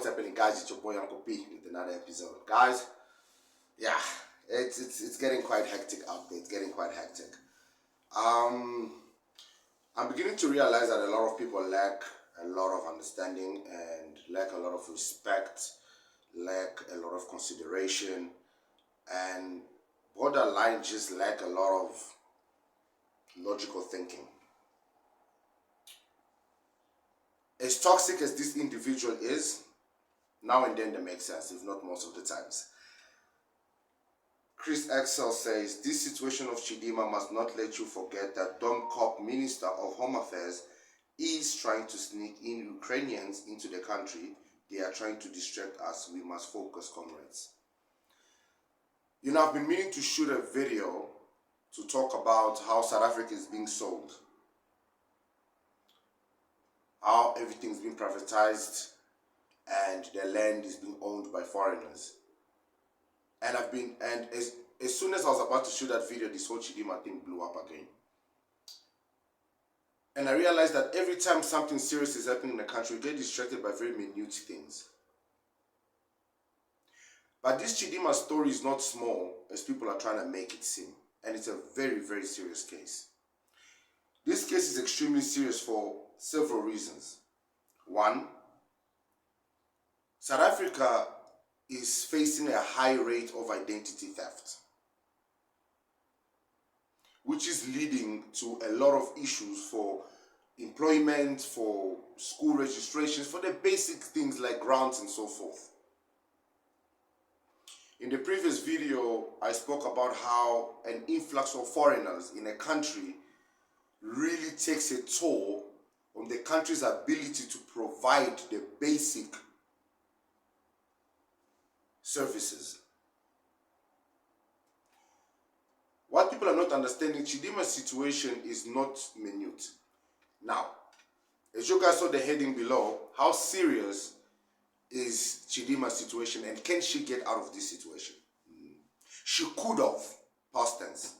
what's happening, guys? It's your boy Uncle P with another episode. Guys, yeah, it's getting quite hectic out there. It's getting quite hectic. I'm beginning to realize that a lot of people lack a lot of understanding and lack a lot of respect, lack a lot of consideration, and borderline just lack a lot of logical thinking. As toxic as this individual is, now and then they make sense, if not most of the times. Chris Axel says, this situation of Chidimma must not let you forget that Dom Kop, Minister of Home Affairs, is trying to sneak in Ukrainians into the country. They are trying to distract us. We must focus, comrades. You know, I've been meaning to shoot a video to talk about how South Africa is being sold, how everything's being privatized and the land is being owned by foreigners. And as soon as I was about to shoot that video, this whole Chidimma thing blew up again. And I realized that every time something serious is happening in the country, we get distracted by very minute things. But this Chidimma story is not small as people are trying to make it seem. And it's a very, very serious case. This case is extremely serious for several reasons. One, South Africa is facing a high rate of identity theft, which is leading to a lot of issues for employment, for school registrations, for the basic things like grants and so forth. In the previous video, I spoke about how an influx of foreigners in a country really takes a toll on the country's ability to provide the basic services. What people are not understanding, Chidimma's situation is not minute. Now, as you guys saw the heading below, how serious is Chidimma's situation and can she get out of this situation? She could have, past tense.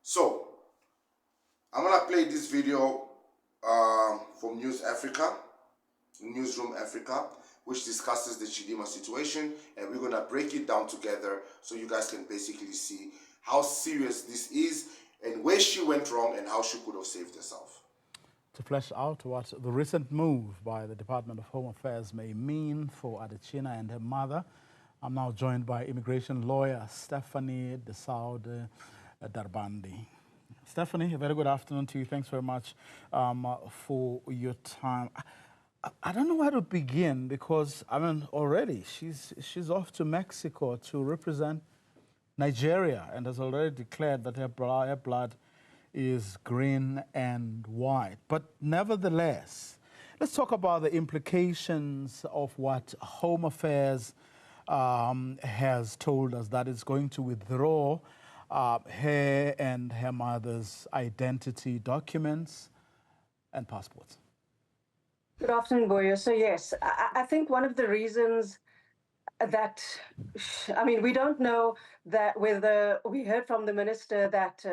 So, I'm gonna play this video from Newsroom Africa, which discusses the Chidimma situation, and we're gonna break it down together so you guys can basically see how serious this is and where she went wrong and how she could have saved herself. To flesh out what the recent move by the Department of Home Affairs may mean for Adetshina and her mother, I'm now joined by immigration lawyer Stephanie de Saude Darbandi. Stephanie, a very good afternoon to you. Thanks very much for your time. I don't know where to begin because, I mean, already she's off to Mexico to represent Nigeria and has already declared that her blood is green and white. But nevertheless, let's talk about the implications of what Home Affairs has told us, that it's going to withdraw her and her mother's identity documents and passports. Good afternoon, Boyo. So yes, I think one of the reasons that, I mean, we don't know that whether, we heard from the minister that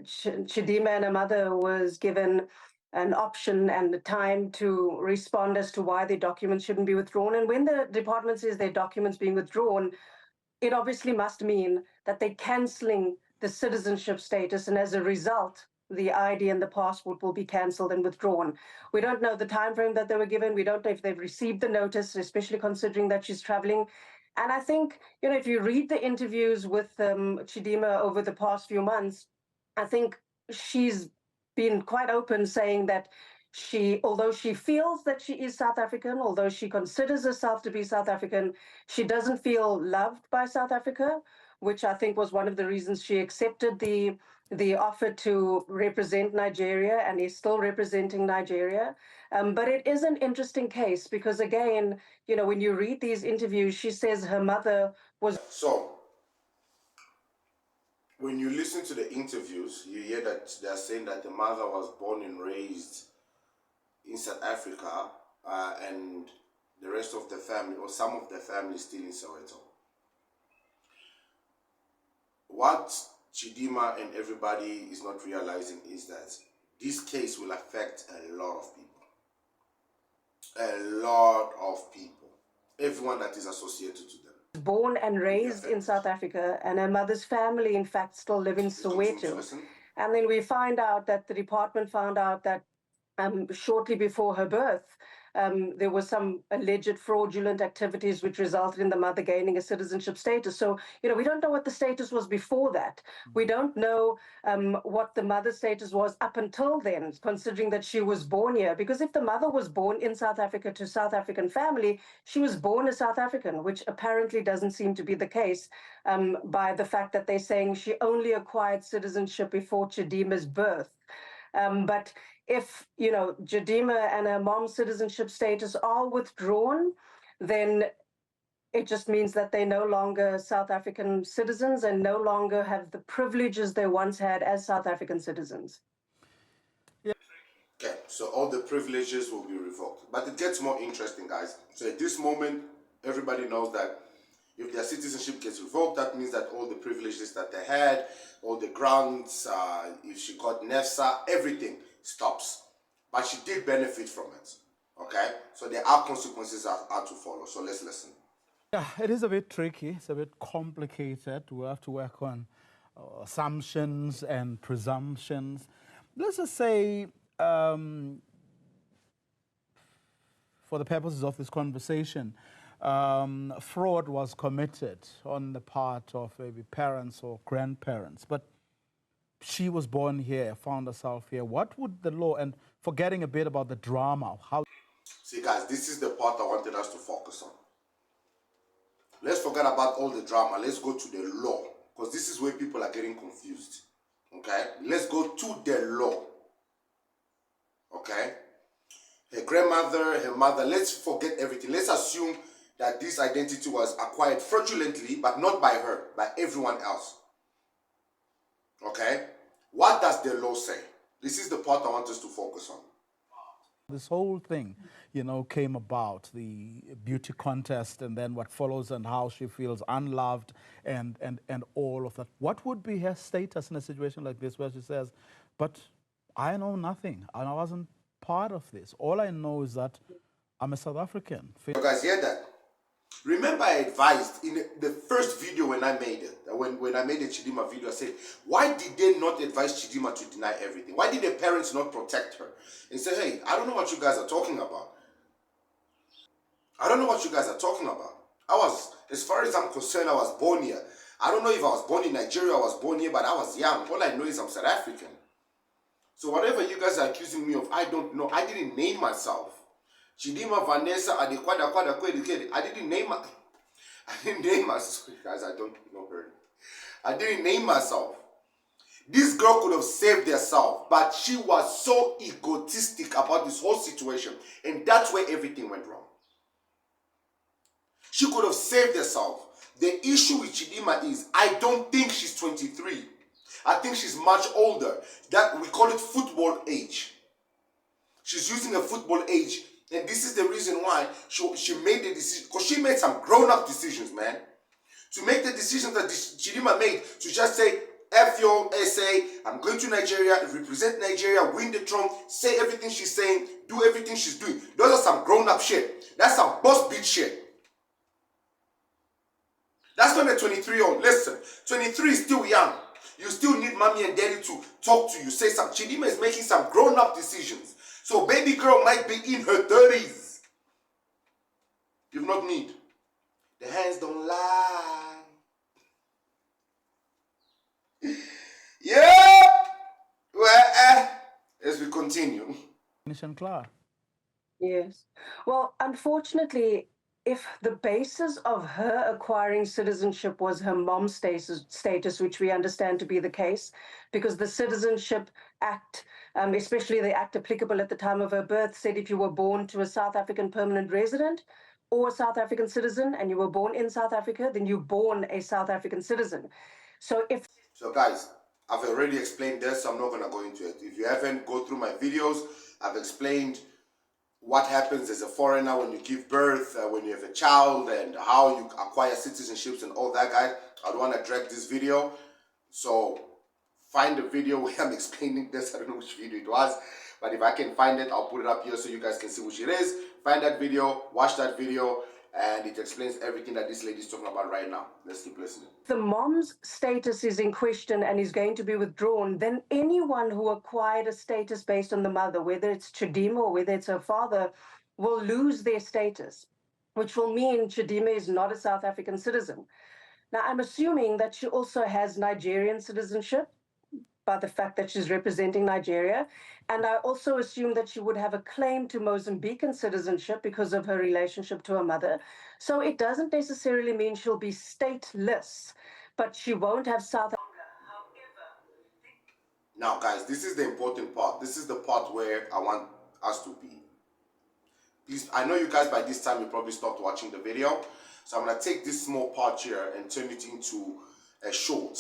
Chidimma and her mother was given an option and the time to respond as to why their documents shouldn't be withdrawn. And when the department says their documents being withdrawn, it obviously must mean that they're cancelling the citizenship status, and as a result, the ID and the passport will be cancelled and withdrawn. We don't know the time frame that they were given. We don't know if they've received the notice, especially considering that she's traveling. And I think, you know, if you read the interviews with Chidimma over the past few months, I think she's been quite open saying that although she feels that she is South African, although she considers herself to be South African, she doesn't feel loved by South Africa, which I think was one of the reasons she accepted the offer to represent Nigeria and is still representing Nigeria. But it is an interesting case because, again, you know, when you read these interviews, she says her mother was... So, when you listen to the interviews, you hear that they're saying that the mother was born and raised in South Africa and the rest of the family, or some of the family, still in Soweto. What Chidimma and everybody is not realizing is that this case will affect a lot of people. A lot of people. Everyone that is associated to them. Born and raised in South Africa, and her mother's family, in fact, still live in Soweto. And then we find out that the department found out that shortly before her birth, there was some alleged fraudulent activities which resulted in the mother gaining a citizenship status. So, we don't know what the status was before that. We don't know what the mother's status was up until then, considering that she was born here. Because if the mother was born in South Africa to South African family, she was born a South African, which apparently doesn't seem to be the case by the fact that they're saying she only acquired citizenship before Chidimma's birth. But if, Chidimma and her mom's citizenship status are withdrawn, then it just means that they're no longer South African citizens and no longer have the privileges they once had as South African citizens. Okay, so all the privileges will be revoked. But it gets more interesting, guys. So at this moment, everybody knows that if their citizenship gets revoked, that means that all the privileges that they had, all the grants, if she got NEFSA, everything stops. But she did benefit from it. Okay? So there are consequences are to follow. So let's listen. Yeah, it is a bit tricky. It's a bit complicated. We have to work on assumptions and presumptions. Let's just say, for the purposes of this conversation, fraud was committed on the part of maybe parents or grandparents, but she was born here, found herself here. What would the law, and forgetting a bit about the drama, how... See, guys, this is the part I wanted us to focus on. Let's forget about all the drama. Let's go to the law, because this is where people are getting confused. Okay? Let's go to the law. Okay? Her grandmother, her mother, let's forget everything. Let's assume that this identity was acquired fraudulently, but not by her, by everyone else. Okay? What does the law say? This is the part I want us to focus on. This whole thing, came about, the beauty contest, and then what follows, and how she feels unloved, and all of that. What would be her status in a situation like this, where she says, but I know nothing, and I wasn't part of this. All I know is that I'm a South African. You guys hear that? Remember, I advised in the first video when I made it, when I made the Chidimma video, I said, why did they not advise Chidimma to deny everything? Why did the parents not protect her? And say, hey, I don't know what you guys are talking about. I don't know what you guys are talking about. As far as I'm concerned, I was born here. I don't know if I was born in Nigeria, I was born here, but I was young. All I know is I'm South African. So whatever you guys are accusing me of, I don't know. I didn't name myself. Chidimma, Vanessa, Adequada, I didn't name myself. Guys, I don't know her. I didn't name myself. This girl could have saved herself, but she was so egotistic about this whole situation, and that's where everything went wrong. She could have saved herself. The issue with Chidimma is, I don't think she's 23. I think she's much older. That we call it football age. She's using a football age. And this is the reason why she made the decision. Because she made some grown-up decisions, man. To make the decisions that Chidimma made, to just say, F your SA, I'm going to Nigeria, represent Nigeria, win the throne, say everything she's saying, do everything she's doing. Those are some grown-up shit. That's some boss bitch shit. That's not a 23-year-old. Listen, 23 is still young. You still need mommy and daddy to talk to you. Say something. Chidimma is making some grown-up decisions. So baby girl might be in her 30s. You not need. The hands don't lie. Yeah. Well, as we continue. Yes. Well, unfortunately, if the basis of her acquiring citizenship was her mom's status, which we understand to be the case, because the Citizenship Act, especially the act applicable at the time of her birth, said if you were born to a South African permanent resident or a South African citizen and you were born in South Africa, then you're born a South African citizen. So guys, I've already explained this, so I'm not going to go into it. If you haven't go through my videos, I've explained what happens as a foreigner when you give birth, when you have a child, and how you acquire citizenships and all that, guys. I don't want to drag this video, so find the video where I'm explaining this. I don't know which video it was, but if I can find it, I'll put it up here so you guys can see which it is. Find that video, watch that video, and it explains everything that this lady is talking about right now. Let's keep listening. The mom's status is in question and is going to be withdrawn, then anyone who acquired a status based on the mother, whether it's Chidimma or whether it's her father, will lose their status, which will mean Chidimma is not a South African citizen. Now, I'm assuming that she also has Nigerian citizenship by the fact that she's representing Nigeria. And I also assume that she would have a claim to Mozambican citizenship because of her relationship to her mother. So it doesn't necessarily mean she'll be stateless, but she won't have South Africa. Now, guys, this is the important part. This is the part where I want us to be. Please, I know you guys by this time you probably stopped watching the video. So I'm going to take this small part here and turn it into a short.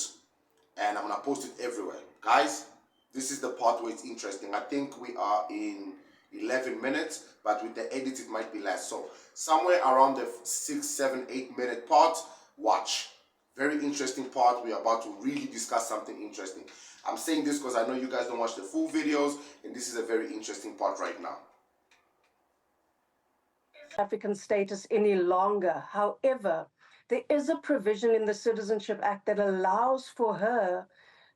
And I'm going to post it everywhere. Guys, this is the part where it's interesting. I think we are in 11 minutes, but with the edit it might be less. So somewhere around the 6, 7, 8 minute part, watch. Very interesting part. We are about to really discuss something interesting. I'm saying this because I know you guys don't watch the full videos, and this is a very interesting part right now. African status any longer. However, there is a provision in the Citizenship Act that allows for her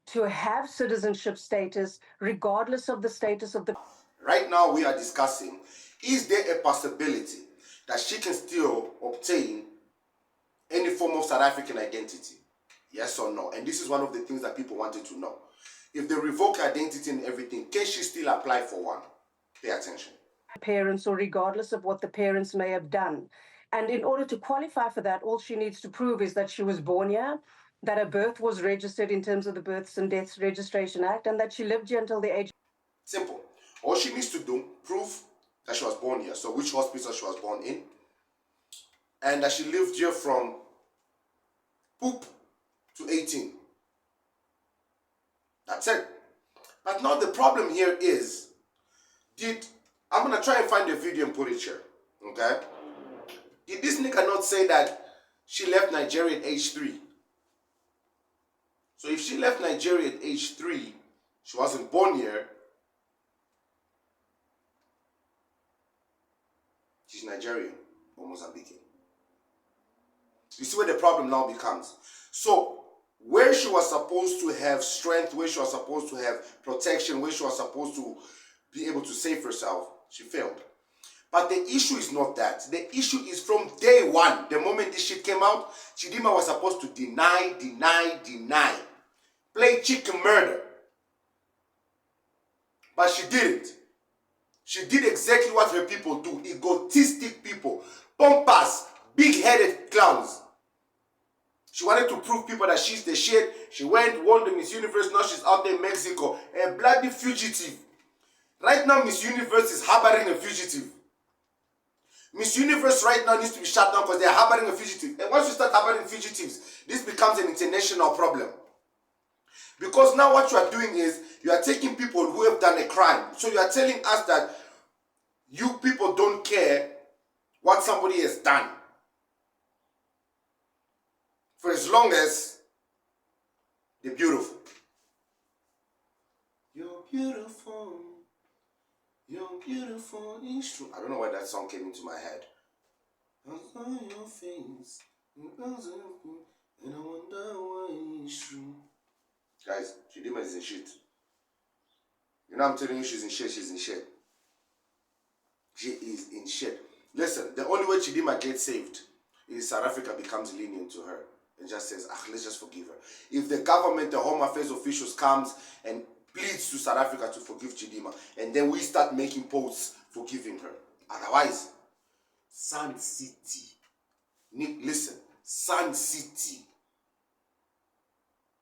to have citizenship status regardless of the status of the... Right now we are discussing, is there a possibility that she can still obtain any form of South African identity? Yes or no? And this is one of the things that people wanted to know. If they revoke identity and everything, can she still apply for one? Pay attention. Parents, or regardless of what the parents may have done. And in order to qualify for that, all she needs to prove is that she was born here, that her birth was registered in terms of the Births and Deaths Registration Act, and that she lived here until the age... Simple. All she needs to do, prove that she was born here. So which hospital she was born in. And that she lived here from poop to 18. That's it. But now the problem here is, I'm going to try and find the video and put it here. Okay? Did this nigga not say that she left Nigeria at age 3? So if she left Nigeria at age 3, she wasn't born here, she's Nigerian or Mozambican. You see where the problem now becomes. So where she was supposed to have strength, where she was supposed to have protection, where she was supposed to be able to save herself, she failed. But the issue is not that. The issue is from day one. The moment this shit came out, Chidimma was supposed to deny. Play chicken murder. But she didn't. She did exactly what her people do. Egotistic people. Pompous, big-headed clowns. She wanted to prove people that she's the shit. She won the Miss Universe. Now she's out there in Mexico. A bloody fugitive. Right now, Miss Universe is harboring a fugitive. Miss Universe right now needs to be shut down because they're harboring a fugitive. And once you start harboring fugitives, this becomes an international problem. Because now what you are doing is, you are taking people who have done a crime. So you are telling us that you people don't care what somebody has done. For as long as they're beautiful. You're beautiful. You're beautiful. It's true. I don't know why that song came into my head. I saw your face. And I wonder why it's true. Guys, Chidimma is in shit. You know I'm telling you she's in shit, she's in shit. She is in shit. Listen, the only way Chidimma gets saved is South Africa becomes lenient to her and just says, let's just forgive her. If the government, the Home Affairs officials comes and pleads to South Africa to forgive Chidimma, and then we start making posts forgiving her. Otherwise, Sun City. Listen, Sun City.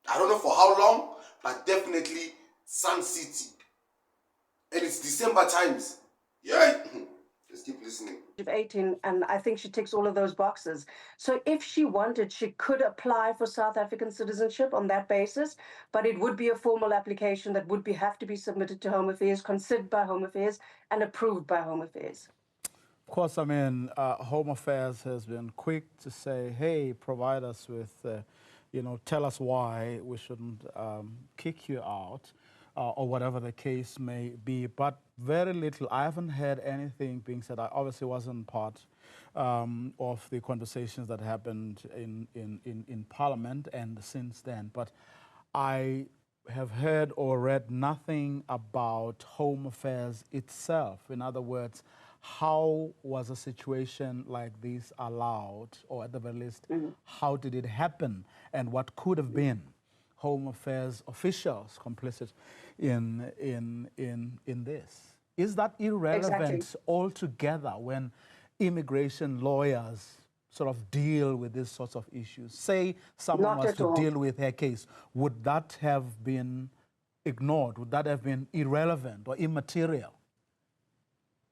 I don't know for how long, but definitely Sun City. And it's December times. Yeah. Let's keep listening. 18, and I think she ticks all of those boxes. So if she wanted, she could apply for South African citizenship on that basis, but it would be a formal application that would have to be submitted to Home Affairs, considered by Home Affairs, and approved by Home Affairs. Of course, I mean, Home Affairs has been quick to say, hey, provide us with, tell us why we shouldn't kick you out. or whatever the case may be. But very little. I haven't heard anything being said. I obviously wasn't part of the conversations that happened in Parliament and since then. But I have heard or read nothing about Home Affairs itself. In other words, how was a situation like this allowed, or at the very least, how did it happen, and what could have been Home Affairs officials complicit in this? Is that irrelevant Exactly. altogether when immigration lawyers sort of deal with these sorts of issues? Say someone Not was at to all. deal with her case, would that have been ignored? Would that have been irrelevant or immaterial?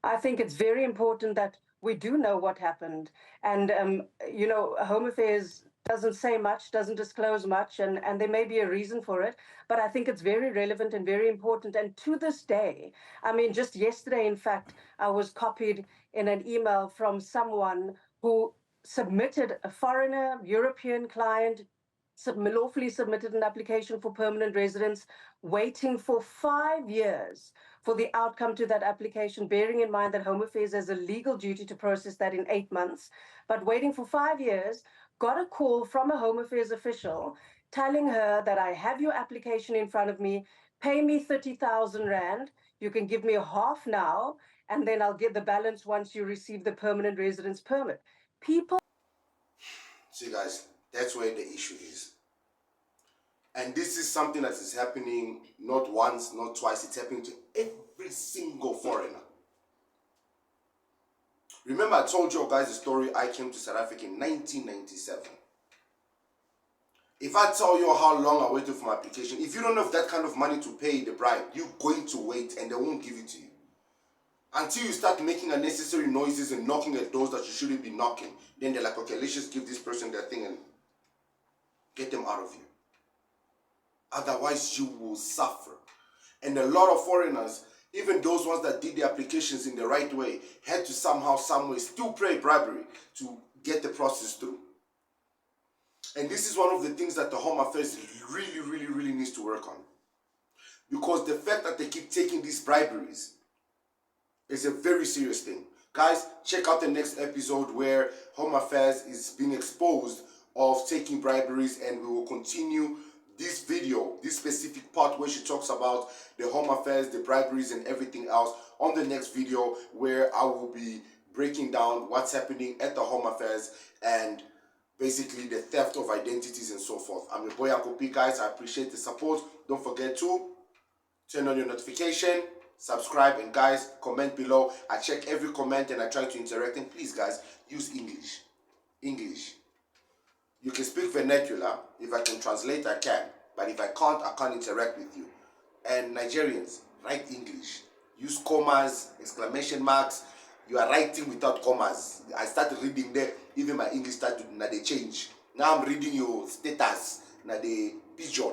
I think it's very important that we do know what happened. And, Home Affairs doesn't say much, doesn't disclose much, and there may be a reason for it. But I think it's very relevant and very important. And to this day, I mean, just yesterday, in fact, I was copied in an email from someone who submitted, a foreigner, European client, lawfully submitted an application for permanent residence, waiting for 5 years for the outcome to that application, bearing in mind that Home Affairs has a legal duty to process that in 8 months, but waiting for 5 years, got a call from a Home Affairs official telling her that I have your application in front of me, pay me 30,000 Rand, you can give me half now, and then I'll get the balance once you receive the permanent residence permit. People. See, guys, that's where the issue is. And this is something that is happening not once, not twice. It's happening to every single foreigner. Remember, I told you guys the story. I came to South Africa in 1997. If I tell you how long I waited for my application, if you don't have that kind of money to pay the bribe, you're going to wait and they won't give it to you. Until you start making unnecessary noises and knocking at doors that you shouldn't be knocking, then they're like, okay, let's just give this person their thing and get them out of here. Otherwise, you will suffer. And a lot of foreigners, even those ones that did the applications in the right way, had to somehow, some way, still pay bribery to get the process through. And this is one of the things that the Home Affairs really, really, really needs to work on. Because the fact that they keep taking these briberies is a very serious thing. Guys, check out the next episode where Home Affairs is being exposed of taking briberies, and we will continue this video, this specific part where she talks about the Home Affairs, the briberies and everything else on the next video, where I will be breaking down what's happening at the Home Affairs and basically the theft of identities and so forth. I'm your boy Uncle P, guys. I appreciate the support. Don't forget to turn on your notification, subscribe, and guys, comment below. I check every comment and I try to interact. And please, guys, use English. English. You can speak vernacular. If I can translate, I can. But if I can't interact with you. And Nigerians, write English. Use commas, exclamation marks. You are writing without commas. I started reading there. Even my English started, now they change. Now I'm reading your status. Now they pigeon.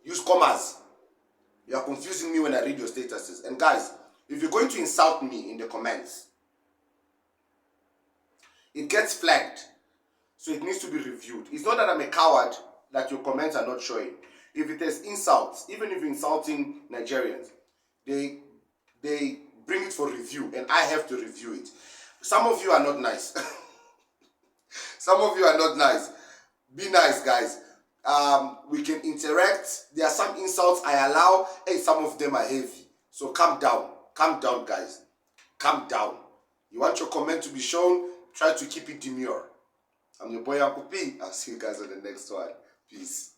Use commas. You are confusing me when I read your statuses. And guys, if you're going to insult me in the comments, it gets flagged. So it needs to be reviewed. It's not that I'm a coward that your comments are not showing. If it is insults, even if you're insulting Nigerians, they bring it for review and I have to review it. Some of you are not nice. Some of you are not nice. Be nice, guys. We can interact. There are some insults I allow, and some of them are heavy. So calm down. Calm down, guys. Calm down. You want your comment to be shown? Try to keep it demure. I'm your boy Uncle P. I'll see you guys on the next one. Peace.